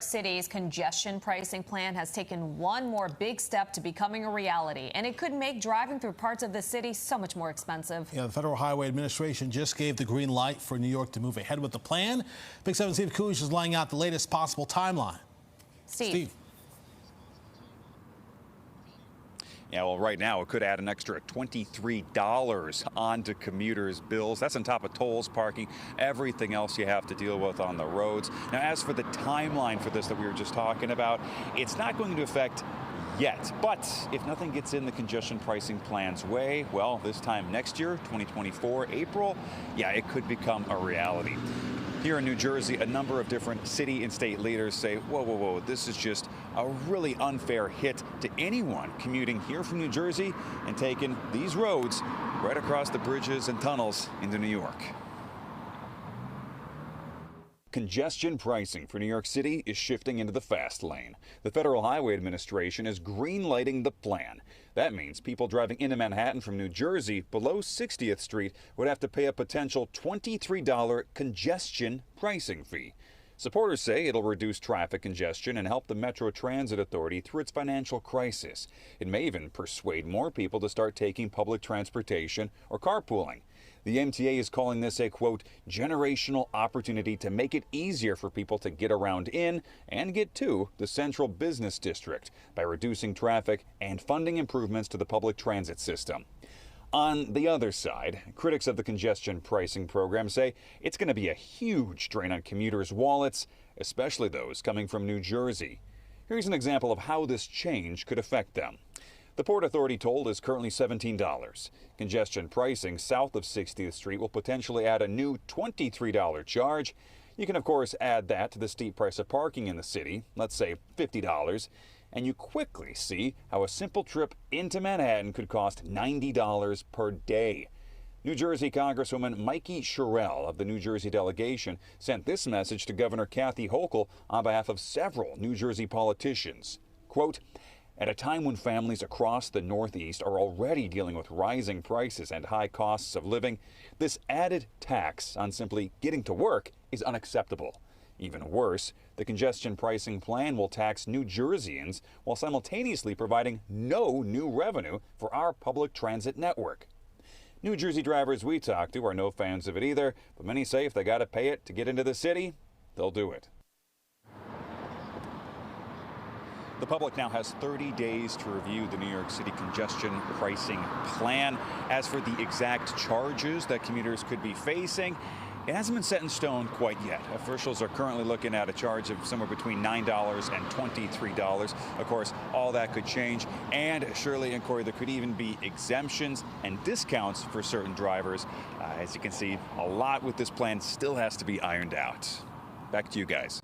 City's congestion pricing plan has taken one more big step to becoming a reality, and it could make driving through parts of the city so much more expensive. Yeah, the Federal Highway Administration just gave the green light for New York to move ahead with the plan. Big 7's Steve Kuj is laying out the latest possible timeline. Steve. Yeah, well, right now it could add an extra $23 onto commuters' bills. That's on top of tolls, parking, everything else you have to deal with on the roads. Now, as for the timeline for this that we were just talking about, it's not going to affect yet. But if nothing gets in the congestion pricing plan's way, well, this time next year, 2024, April, yeah, it could become a reality. Here in New Jersey, a number of different city and state leaders say, whoa, whoa, whoa, this is just a really unfair hit to anyone commuting here from New Jersey and taking these roads right across the bridges and tunnels into New York. Congestion pricing for New York City is shifting into the fast lane. The Federal Highway Administration is green-lighting the plan. That means people driving into Manhattan from New Jersey below 60th Street would have to pay a potential $23 congestion pricing fee. Supporters say it'll reduce traffic congestion and help the Metro Transit Authority through its financial crisis. It may even persuade more people to start taking public transportation or carpooling. The MTA is calling this a, quote, generational opportunity to make it easier for people to get around in and get to the central business district by reducing traffic and funding improvements to the public transit system. On the other side, critics of the congestion pricing program say it's going to be a huge drain on commuters' wallets, especially those coming from New Jersey. Here's an example of how this change could affect them. The Port Authority toll is currently $17. Congestion pricing south of 60th Street will potentially add a new $23 charge. You can, of course, add that to the steep price of parking in the city, let's say $50, and you quickly see how a simple trip into Manhattan could cost $90 per day. New Jersey Congresswoman Mikey Sherrill of the New Jersey delegation sent this message to Governor Kathy Hochul on behalf of several New Jersey politicians. Quote, at a time when families across the Northeast are already dealing with rising prices and high costs of living, this added tax on simply getting to work is unacceptable. Even worse, the congestion pricing plan will tax New Jerseyans while simultaneously providing no new revenue for our public transit network. New Jersey drivers we talk to are no fans of it either, but many say if they got to pay it to get into the city, they'll do it. The public now has 30 days to review the New York City congestion pricing plan. As for the exact charges that commuters could be facing, it hasn't been set in stone quite yet. Officials are currently looking at a charge of somewhere between $9 and $23. Of course, all that could change. And Shirley and Corey, there could even be exemptions and discounts for certain drivers. As you can see, a lot with this plan still has to be ironed out. Back to you guys.